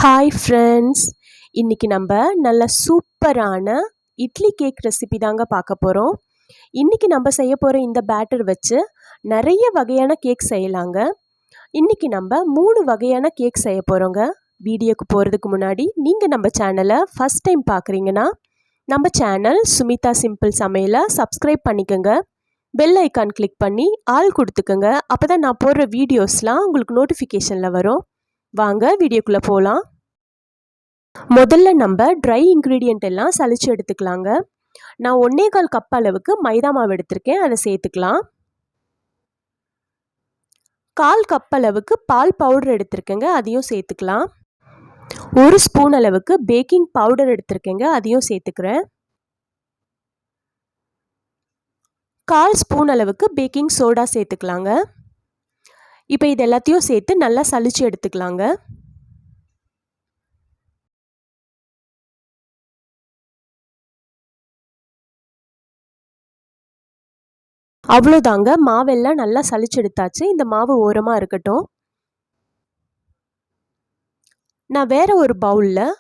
Hi friends, இன்றைக்கி நம்ம நல்ல சூப்பரான இட்லி கேக் ரெசிபி தாங்க பார்க்க போகிறோம். இன்றைக்கி நம்ம செய்ய போகிற இந்த பேட்டர் வச்சு நிறைய வகையான கேக் செய்யலாங்க. இன்றைக்கி நம்ம 3 வகையான கேக் செய்ய போகிறோங்க. வீடியோக்கு போகிறதுக்கு முன்னாடி நீங்கள் நம்ம சேனலை ஃபஸ்ட் டைம் பார்க்குறீங்கன்னா நம்ம சேனல் சுமிதா சிம்பிள் சமையலை சப்ஸ்கிரைப் பண்ணிக்கோங்க. பெல் ஐக்கான் கிளிக் பண்ணி ஆல் கொடுத்துக்கோங்க. அப்போ தான் நான் போடுற வீடியோஸ்லாம் உங்களுக்கு நோட்டிஃபிகேஷனில் வரும். வாங்க வீடியோக்குள்ளே போகலாம். முதல்ல நம்ம ட்ரை இன்க்ரீடியண்ட் எல்லாம் சலிச்சு எடுத்துக்கலாங்க. நான் 1.25 கப் அளவுக்கு மைதா மாவு எடுத்திருக்கேன், அதை சேர்த்துக்கலாம். 1/4 கப் அளவுக்கு பால் பவுடர் எடுத்திருக்கேங்க, அதையும் சேர்த்துக்கலாம். 1 ஸ்பூன் அளவுக்கு பேக்கிங் பவுடர் எடுத்திருக்கேங்க, அதையும் சேர்த்துக்கிறேன். 1/4 ஸ்பூன் அளவுக்கு பேக்கிங் சோடா சேர்த்துக்கலாங்க. இப்போ இது எல்லாத்தையும் சேர்த்து நல்லா சலிச்சு எடுத்துக்கலாங்க. அவ்வளோதாங்க, மாவெல்லாம் நல்லா சலிச்சு எடுத்தாச்சு. இந்த மாவு ஓரமாக இருக்கட்டும். நான் வேற ஒரு பவுலில்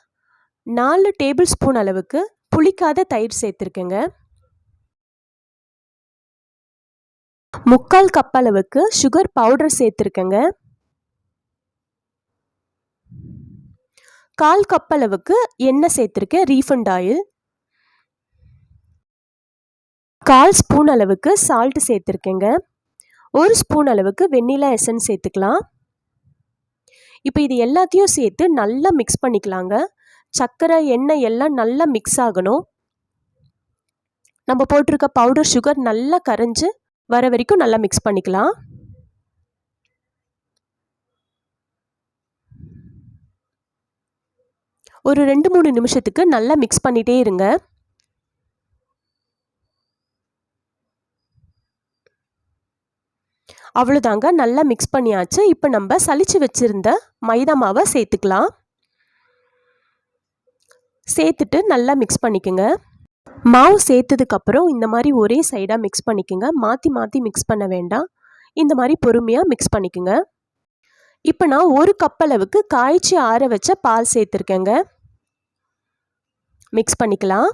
4 டேபிள் ஸ்பூன் அளவுக்கு புளிக்காத தயிர் சேர்த்துருக்கேங்க. 3/4 கப் அளவுக்கு சுகர் பவுடர் சேர்த்துருக்கேங்க. 1/4 கப் அளவுக்கு எண்ணெய் சேர்த்துருக்கேன், ரீஃபண்ட் ஆயில். 1/4 ஸ்பூன் அளவுக்கு சால்ட் சேர்த்துருக்கேங்க. 1 ஸ்பூன் அளவுக்கு வெண்ணிலா எசன்ஸ் சேர்த்துக்கலாம். இப்போ இது எல்லாத்தையும் சேர்த்து நல்லா மிக்ஸ் பண்ணிக்கலாங்க. சர்க்கரை எண்ணெய் எல்லாம் நல்லா மிக்ஸ் ஆகணும். நம்ம போட்டிருக்க பவுடர் சுகர் நல்லா கரைஞ்சி வர வரைக்கும் நல்லா மிக்ஸ் பண்ணிக்கலாம். ஒரு 2-3 நிமிஷத்துக்கு நல்லா மிக்ஸ் பண்ணிகிட்டே இருங்க. அவ்வளோதாங்க, நல்லா மிக்ஸ் பண்ணியாச்சு. இப்போ நம்ம சலிச்சு வச்சுருந்த மைதா மாவை சேர்த்துக்கலாம். சேர்த்துட்டு நல்லா மிக்ஸ் பண்ணிக்கோங்க. மாவு சேர்த்ததுக்கப்புறம் இந்த மாதிரி ஒரே சைடாக மிக்ஸ் பண்ணிக்கோங்க. மாற்றி மாற்றி மிக்ஸ் பண்ண வேண்டாம். இந்த மாதிரி பொறுமையாக மிக்ஸ் பண்ணிக்கோங்க. இப்போ நான் 1 கப் அளவுக்கு காய்ச்சி ஆற வச்ச பால் சேர்த்துருக்கேங்க. மிக்ஸ் பண்ணிக்கலாம்.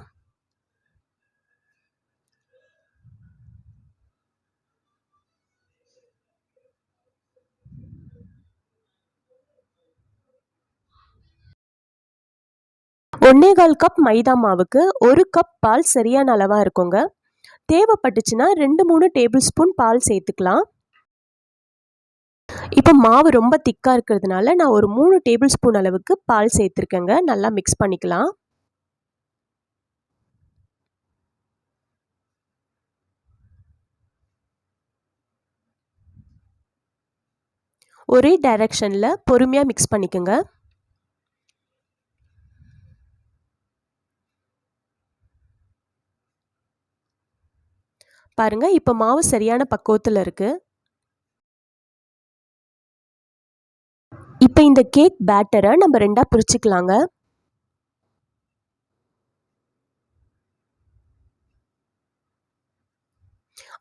ஒன்னேகால் கப் மைதா மாவுக்கு 1 கப் பால் சரியான அளவாக இருக்குங்க. தேவைப்பட்டுச்சுன்னா 2-3 டேபிள் ஸ்பூன் பால் சேர்த்துக்கலாம். இப்போ மாவு ரொம்ப திக்காக இருக்கிறதுனால நான் ஒரு 3 டேபிள் ஸ்பூன் அளவுக்கு பால் சேர்த்துருக்கேங்க. நல்லா மிக்ஸ் பண்ணிக்கலாம். ஒரே டைரக்ஷனில் பொறுமையாக மிக்ஸ் பண்ணிக்கோங்க. பாருங்க, இப்போ மாவு சரியான பக்குவத்தில் இருக்கு. இப்போ இந்த கேக் பேட்டரை நம்ம 2ஆக பிரிச்சுக்கலாங்க.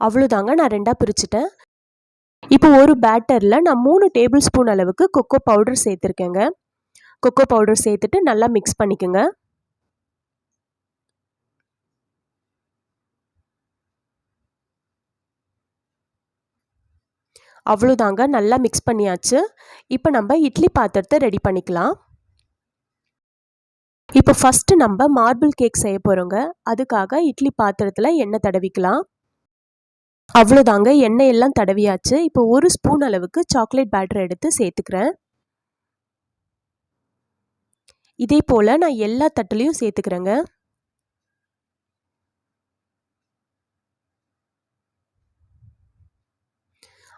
அவ்வளோதாங்க, நான் 2ஆக பிரிச்சுட்டேன். இப்போ ஒரு பேட்டரில் நான் 3 டேபிள் ஸ்பூன் அளவுக்கு கொக்கோ பவுடர் சேர்த்துருக்கேங்க. கொக்கோ பவுடர் சேர்த்துட்டு நல்லா மிக்ஸ் பண்ணிக்கோங்க. அவ்வளோதாங்க, நல்லா மிக்ஸ் பண்ணியாச்சு. இப்போ நம்ம இட்லி பாத்திரத்தை ரெடி பண்ணிக்கலாம். இப்போ ஃபஸ்ட்டு நம்ம மார்பிள் கேக் செய்ய போகிறோங்க. அதுக்காக இட்லி பாத்திரத்தில் எண்ணெய் தடவிக்கலாம். அவ்வளோதாங்க, எண்ணெய் எல்லாம் தடவியாச்சு. இப்போ 1 ஸ்பூன் அளவுக்கு சாக்லேட் பேட்டர் எடுத்து சேர்த்துக்கிறேன். இதே போல் நான் எல்லா தட்டுலையும் சேர்த்துக்கிறேங்க.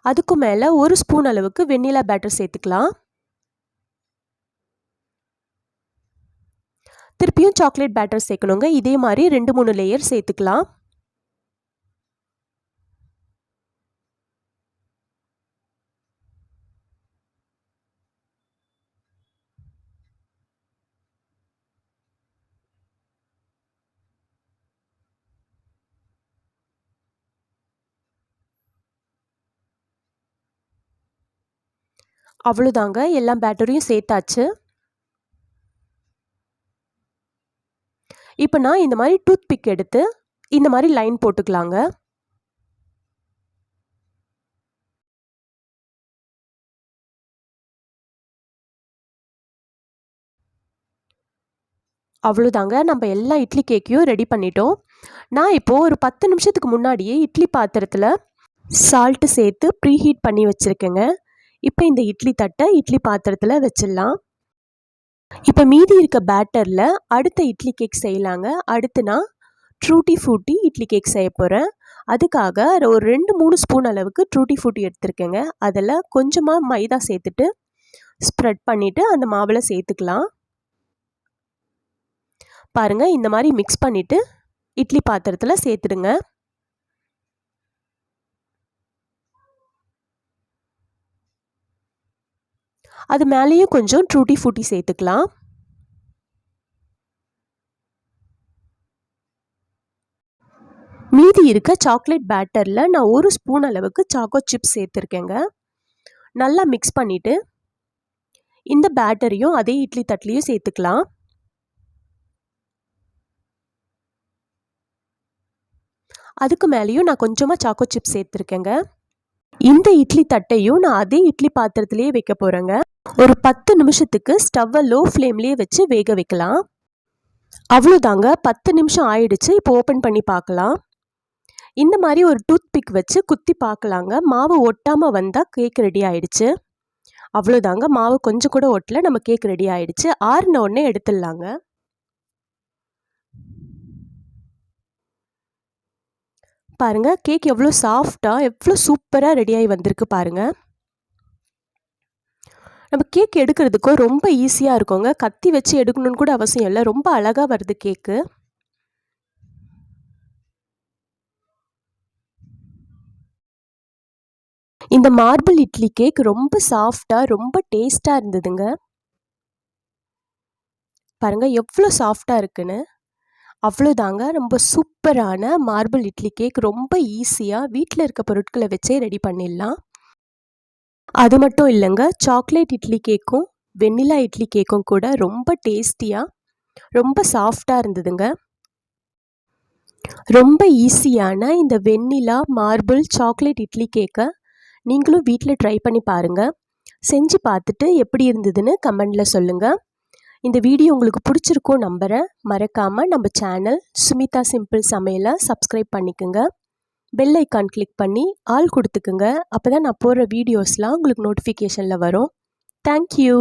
அதுக்கு மேலே 1 ஸ்பூன் அளவுக்கு வெண்ணிலா பேட்டர் சேர்த்துக்கலாம். திருப்பியும் சாக்லேட் பேட்டர் சேர்க்கணுங்க. இதே மாதிரி 2-3 லேயர் சேர்த்துக்கலாம். அவ்வளோதாங்க, எல்லா பேட்டரையும் சேர்த்தாச்சு. இப்போ நான் இந்த மாதிரி டூத் பிக் எடுத்து இந்த மாதிரி லைன் போட்டுக்கலாங்க. அவ்வளோதாங்க, நம்ம எல்லா இட்லி கேக்கையும் ரெடி பண்ணிட்டோம். நான் இப்போது ஒரு 10 நிமிஷத்துக்கு முன்னாடியே இட்லி பாத்திரத்தில் சால்ட்டு சேர்த்து ப்ரீஹீட் பண்ணி வச்சுருக்கேங்க. இப்போ இந்த இட்லி தட்டை இட்லி பாத்திரத்தில் வச்சிடலாம். இப்போ மீதி இருக்க பேட்டரில் அடுத்த இட்லி கேக் செய்யலாங்க. அடுத்து நான் ட்ரூட்டி ஃப்ரூட்டி இட்லி கேக் செய்ய போகிறேன். அதுக்காக ஒரு 2-3 ஸ்பூன் அளவுக்கு ட்ரூட்டி ஃப்ரூட்டி எடுத்துருக்கேங்க. அதில் கொஞ்சமாக மைதா சேர்த்துட்டு ஸ்ப்ரெட் பண்ணிவிட்டு அந்த மாவில் சேர்த்துக்கலாம். பாருங்கள், இந்த மாதிரி மிக்ஸ் பண்ணிவிட்டு இட்லி பாத்திரத்தில் சேர்த்துடுங்க. அது மேலேயும் கொஞ்சம் ட்ரூட்டி ஃப்ரூட்டி சேர்த்துக்கலாம். மீதி இருக்க சாக்லேட் பேட்டரில் நான் 1 ஸ்பூன் அளவுக்கு சாக்கோ சிப்ஸ் சேர்த்துருக்கேங்க. நல்லா மிக்ஸ் பண்ணிவிட்டு இந்த பேட்டரையும் அதே இட்லி தட்டிலையும் சேர்த்துக்கலாம். அதுக்கு மேலேயும் நான் கொஞ்சமாக சாக்கோ சிப்ஸ் சேர்த்துருக்கேங்க. இந்த இட்லி தட்டையும் நான் அதே இட்லி பாத்திரத்திலேயே வைக்க போகிறேங்க. ஒரு 10 நிமிஷத்துக்கு ஸ்டவ்வை லோ ஃப்ளேம்லேயே வச்சு வேக வைக்கலாம். அவ்வளோதாங்க, 10 நிமிஷம் ஆயிடுச்சு. இப்போ ஓப்பன் பண்ணி பார்க்கலாம். இந்த மாதிரி ஒரு டூத் பிக் வச்சு குத்தி பார்க்கலாங்க. மாவு ஒட்டாமல் வந்தால் கேக் ரெடி ஆயிடுச்சு. அவ்வளோதாங்க, மாவு கொஞ்சம் கூட ஒட்டல, நம்ம கேக் ரெடி ஆயிடுச்சு. ஆறின உடனே எடுத்துடலாங்க. பாருங்கள், கேக் எவ்வளோ சாஃப்டாக எவ்வளோ சூப்பராக ரெடியாகி வந்திருக்கு பாருங்கள். நம்ம கேக் எடுக்கிறதுக்கும் ரொம்ப ஈஸியாக இருக்குங்க. கத்தி வச்சு எடுக்கணும்னு கூட அவசியம் இல்லை. ரொம்ப அழகாக வருது கேக்கு. இந்த மார்பிள் இட்லி கேக் ரொம்ப சாஃப்டாக ரொம்ப டேஸ்ட்டாக இருந்ததுங்க. பாருங்கள் எவ்வளோ சாஃப்டாக இருக்குன்னு. அவ்வளோதாங்க, ரொம்ப சூப்பரான மார்பிள் இட்லி கேக் ரொம்ப ஈஸியாக வீட்டில் இருக்க பொருட்களை வச்சே ரெடி பண்ணிடலாம். அது மட்டும் இல்லைங்க, சாக்லேட் இட்லி கேக்கும் வெண்ணிலா இட்லி கேக்கும் கூட ரொம்ப டேஸ்டியாக ரொம்ப சாஃப்டாக இருந்ததுங்க. ரொம்ப ஈஸியான இந்த வெண்ணிலா மார்பிள் சாக்லேட் இட்லி கேக்கை நீங்களும் வீட்டில் ட்ரை பண்ணி பாருங்கள். செஞ்சு பார்த்துட்டு எப்படி இருந்ததுன்னு கமெண்டில் சொல்லுங்கள். இந்த வீடியோ உங்களுக்கு பிடிச்சிருக்கும் நம்புகிறேன். மறக்காமல் நம்ம சேனல் சுமிதா சிம்பிள் சமையலை சப்ஸ்கிரைப் பண்ணிக்கோங்க. பெல் ஐக்கான் கிளிக் பண்ணி ஆல் கொடுத்துக்குங்க. அப்போ தான் நான் போடுற வீடியோஸ்லாம் உங்களுக்கு நோட்டிஃபிகேஷனில் வரும். தேங்க்யூ.